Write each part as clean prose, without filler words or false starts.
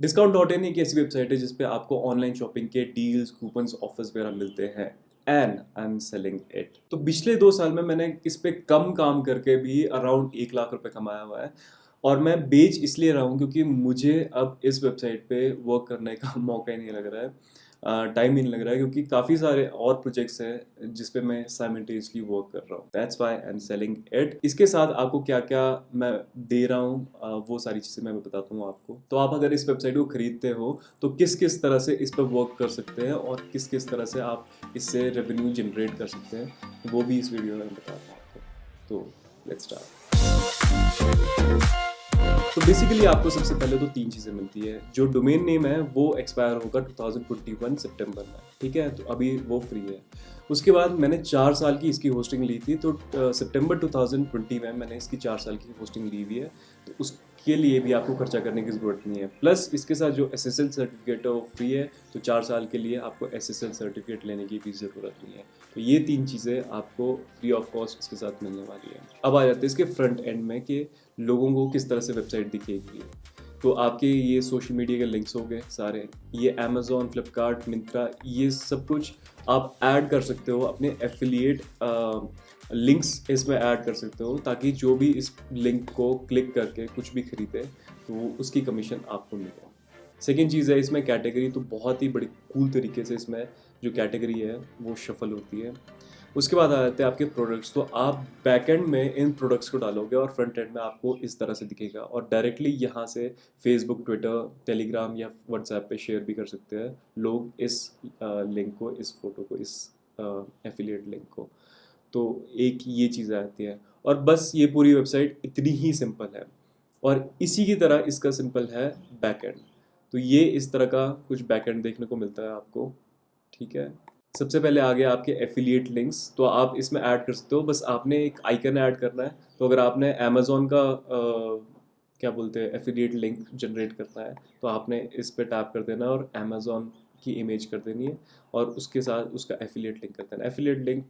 Discount.in एक ऐसी website है जिस पे आपको ऑनलाइन शॉपिंग के डील्स, कूपन्स, ऑफर्स वगैरह मिलते हैं and I am selling it. तो पिछले 2 साल में मैंने इस पे कम काम करके भी अराउंड 1 लाख रुपए कमाया हुआ है। और मैं बेच इसलिए रहा हूँ क्योंकि मुझे अब इस वेबसाइट पे वर्क करने का मौका ही नहीं लग रहा है, टाइम ही नहीं लग रहा है, क्योंकि काफ़ी सारे और प्रोजेक्ट्स हैं जिस पे मैं साइमल्टेनियसली वर्क कर रहा हूँ। That's why I am selling it. इसके साथ आपको क्या क्या मैं दे रहा हूँ, वो सारी चीज़ें मैं बताता हूँ आपको। तो आप अगर इस वेबसाइट को खरीदते हो तो किस किस तरह से इस पर वर्क कर सकते हैं और किस किस तरह से आप इससे रेवेन्यू जनरेट कर सकते हैं, वो भी इस वीडियो में बता रहा हूँ आपको। तो लेट्स स्टार्ट। तो बेसिकली आपको सबसे पहले तो 3 चीज़ें मिलती है। जो डोमेन नेम है वो एक्सपायर होगा 2021 सितंबर में, ठीक है, तो अभी वो फ्री है। उसके बाद मैंने 4 साल की इसकी होस्टिंग ली थी, तो सितंबर 2020 में मैंने इसकी 4 साल की होस्टिंग ली हुई है। तो उसके लिए भी आपको खर्चा करने की ज़रूरत नहीं है। प्लस इसके साथ जो एसएसएल सर्टिफिकेट है वो फ्री है, तो 4 साल के लिए आपको एसएसएल सर्टिफिकेट लेने की भी ज़रूरत नहीं है। तो ये 3 चीज़ें आपको फ्री ऑफ कॉस्ट इसके साथ मिलने वाली है। अब आ जाते हैं इसके फ्रंट एंड में कि लोगों को किस तरह से वेबसाइट दिखेगी। तो आपके ये सोशल मीडिया के लिंक्स हो गए सारे, ये अमेज़ॉन, फ्लिपकार्ट, मिंत्रा, ये सब कुछ आप ऐड कर सकते हो अपने एफिलिएट लिंक्स इसमें ऐड कर सकते हो, ताकि जो भी इस लिंक को क्लिक करके कुछ भी खरीदे तो उसकी कमीशन आपको मिले। सेकेंड चीज़ है इसमें कैटेगरी, तो बहुत ही बड़ी कूल तरीके से इसमें जो कैटेगरी है वो शफल होती है। उसके बाद आ जाते हैं आपके प्रोडक्ट्स। तो आप बैकएंड में इन प्रोडक्ट्स को डालोगे और फ्रंट एंड में आपको इस तरह से दिखेगा, और डायरेक्टली यहाँ से फेसबुक, ट्विटर, टेलीग्राम या व्हाट्सएप पे शेयर भी कर सकते हैं लोग इस लिंक को, इस फोटो को, इस एफिलिएट लिंक को। तो एक ये चीज़ आती है, और बस ये पूरी वेबसाइट इतनी ही सिंपल है। और इसी की तरह इसका सिंपल है बैकएंड। तो ये इस तरह का कुछ बैकएंड देखने को मिलता है आपको, ठीक है। सबसे पहले आ गया आपके एफिलिएट लिंक्स, तो आप इसमें ऐड कर सकते हो। बस आपने एक आइकन ऐड करना है। तो अगर आपने अमेज़ॉन का क्या बोलते हैं एफिलिएट लिंक जनरेट करना है, तो आपने इस पे टैप कर देना और अमेज़ॉन की इमेज कर देनी है, और उसके साथ उसका एफिलिएट लिंक कर देना। एफिलिएट लिंक,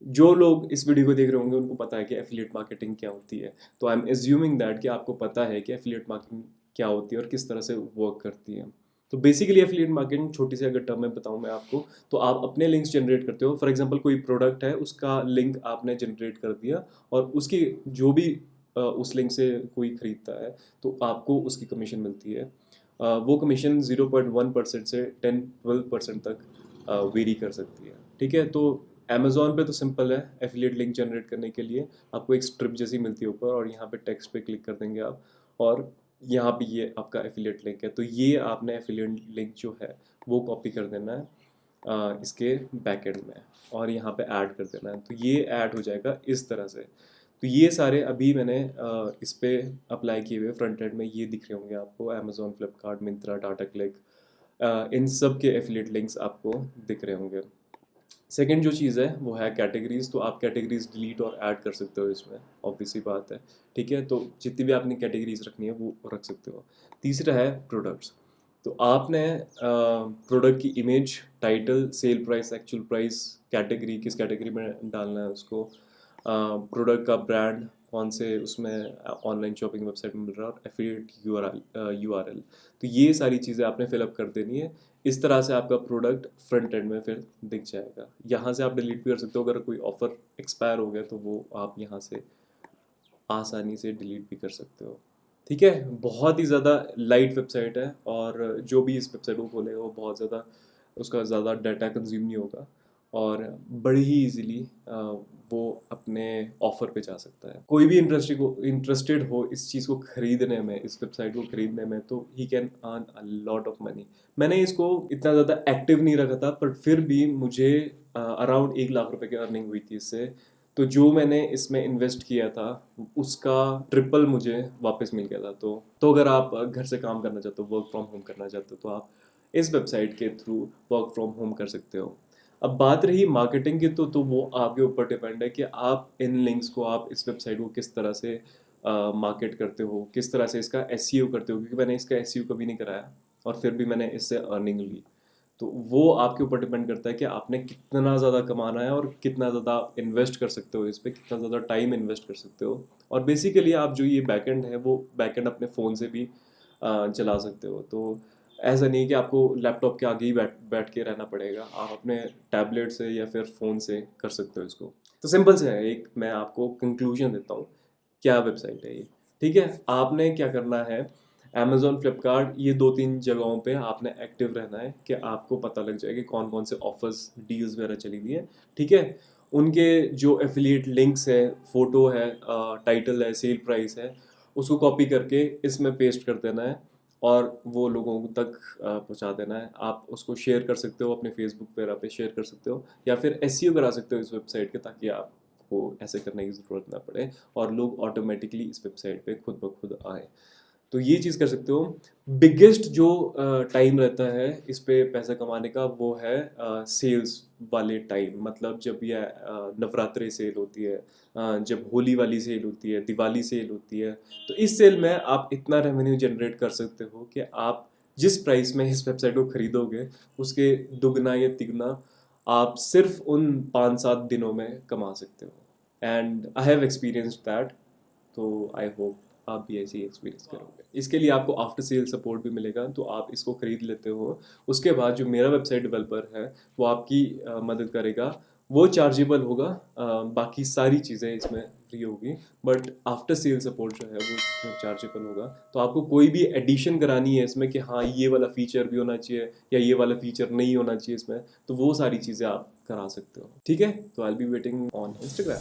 जो लोग इस वीडियो को देख रहे होंगे उनको पता है कि एफिलिएट मार्केटिंग क्या होती है। तो आई एम एज्यूमिंग दैट कि आपको पता है कि एफिलिएट मार्केटिंग क्या होती है और किस तरह से वर्क करती है। तो बेसिकली एफिलिएट मार्केटिंग छोटी सी अगर टर्म में बताऊं मैं आपको, तो आप अपने लिंक्स जनरेट करते हो। फॉर एग्जांपल कोई प्रोडक्ट है, उसका लिंक आपने जनरेट कर दिया, और उसकी जो भी उस लिंक से कोई खरीदता है तो आपको उसकी कमीशन मिलती है। वो कमीशन 0.1% से 10-12% तक वेरी कर सकती है, ठीक है। तो अमेज़ॉन पे तो सिंपल है, एफिलिएट लिंक जनरेट करने के लिए आपको एक स्ट्रिप जैसी मिलती है ऊपर, और यहाँ पे टेक्स्ट पे क्लिक कर देंगे आप, और यहाँ पे ये आपका एफिलिएट लिंक है। तो ये आपने एफिलिएट लिंक जो है वो कॉपी कर देना है इसके बैकएंड में, और यहाँ पे ऐड कर देना है। तो ये ऐड हो जाएगा इस तरह से। तो ये सारे अभी मैंने इस पे अप्लाई किए हुए फ्रंट एंड में ये दिख रहे होंगे आपको, अमेज़ॉन, फ्लिपकार्ट, मिंत्रा, टाटा क्लिक, इन सब के एफिलिएट लिंक्स आपको दिख रहे होंगे। सेकंड जो चीज़ है वो है कैटेगरीज। तो आप कैटेगरीज डिलीट और ऐड कर सकते हो इसमें, ऑब्वियस सी बात है, ठीक है। तो जितनी भी आपने कैटेगरीज रखनी है वो रख सकते हो। तीसरा है प्रोडक्ट्स। तो आपने प्रोडक्ट की image, title, sale price, actual price, category, किस कैटेगरी में डालना है उसको, प्रोडक्ट का ब्रांड, कौन से उसमें ऑनलाइन शॉपिंग वेबसाइट में मिल रहा है, और एफिलिएट यूआरएल। तो ये सारी चीज़ें आपने फिलअप कर देनी है। इस तरह से आपका प्रोडक्ट फ्रंट एंड में फिर दिख जाएगा। यहाँ से आप डिलीट भी कर सकते हो, अगर कोई ऑफर एक्सपायर हो गया तो वो आप यहाँ से आसानी से डिलीट भी कर सकते हो, ठीक है। बहुत ही ज़्यादा लाइट वेबसाइट है, और जो भी इस वेबसाइट को खोलेगा वो बहुत ज़्यादा, उसका ज़्यादा डाटा कंज्यूम नहीं होगा, और बड़ी ही इजीली वो अपने ऑफर पे जा सकता है। कोई भी इंटरेस्टेड हो इस चीज़ को खरीदने में, इस वेबसाइट को खरीदने में, तो he can earn a lot of money. मैंने इसको इतना ज़्यादा एक्टिव नहीं रखा था, पर फिर भी मुझे अराउंड 1 लाख रुपए की अर्निंग हुई थी इससे। तो जो मैंने इसमें इन्वेस्ट किया था उसका ट्रिपल मुझे वापस मिल गया था। तो अगर आप घर से काम करना चाहते हो, वर्क फ्रॉम होम करना चाहते हो, तो आप इस वेबसाइट के थ्रू वर्क फ्रॉम होम कर सकते हो। अब बात रही मार्केटिंग की, तो वो आपके ऊपर डिपेंड है कि आप इन लिंक्स को, आप इस वेबसाइट को किस तरह से मार्केट करते हो, किस तरह से इसका एसईओ करते हो, क्योंकि मैंने इसका एसईओ कभी नहीं कराया और फिर भी मैंने इससे अर्निंग ली। तो वो आपके ऊपर डिपेंड करता है कि आपने कितना ज़्यादा कमाना है और कितना ज़्यादा इन्वेस्ट कर सकते हो इस पे, कितना ज़्यादा टाइम इन्वेस्ट कर सकते हो। और बेसिकली आप जो ये बैकएंड है वो बैकएंड अपने फ़ोन से भी चला सकते हो। तो ऐसा नहीं कि आपको लैपटॉप के आगे ही बैठ बैठ के रहना पड़ेगा, आप अपने टैबलेट से या फिर फ़ोन से कर सकते हो इसको। तो सिंपल से है, एक मैं आपको कंक्लूजन देता हूँ, क्या वेबसाइट है ये, ठीक है? आपने क्या करना है, अमेज़न, फ्लिपकार्ट, ये 2-3 जगहों पे आपने एक्टिव रहना है कि आपको पता लग जाए कि कौन-कौन से ऑफ़र्स, डील्स वगैरह चली हुई हैं, ठीक है? उनके जो एफ़िलिएट लिंक्स हैं, फ़ोटो है, टाइटल है, सेल प्राइस है, उसको कॉपी करके इसमें पेस्ट कर देना है और वो लोगों तक पहुँचा देना है। आप उसको शेयर कर सकते हो, अपने फ़ेसबुक वगैरह पे शेयर कर सकते हो या फिर एसईओ करा सकते हो इस वेबसाइट के, ताकि आपको ऐसे करने की ज़रूरत ना पड़े और लोग ऑटोमेटिकली इस वेबसाइट पे खुद ब खुद आएँ। तो ये चीज़ कर सकते हो। बिगेस्ट जो टाइम रहता है इस पे पैसा कमाने का, वो है सेल्स वाले टाइम। मतलब जब ये नवरात्रे सेल होती है, जब होली वाली सेल होती है, दिवाली सेल होती है, तो इस सेल में आप इतना रेवेन्यू जनरेट कर सकते हो कि आप जिस प्राइस में इस वेबसाइट को खरीदोगे उसके दुगना या तिगना आप सिर्फ उन 5-7 दिनों में कमा सकते हो। And I have experienced that. तो आई होप आप भी ऐसे ही एक्सपीरियंस करोगे। इसके लिए आपको आफ्टर सेल सपोर्ट भी मिलेगा, तो आप इसको खरीद लेते हो। उसके बाद जो मेरा वेबसाइट डेवलपर है वो आपकी मदद करेगा। वो चार्जेबल होगा, बाकी सारी चीज़ें इसमें फ्री होगी, बट आफ्टर सेल सपोर्ट जो है वो चार्जेबल होगा। तो आपको कोई भी एडिशन करानी है इसमें कि हाँ ये वाला फीचर भी होना चाहिए या ये वाला फीचर नहीं होना चाहिए इसमें, तो वो सारी चीज़ें आप करा सकते हो, ठीक है? तो I will be waiting on Instagram.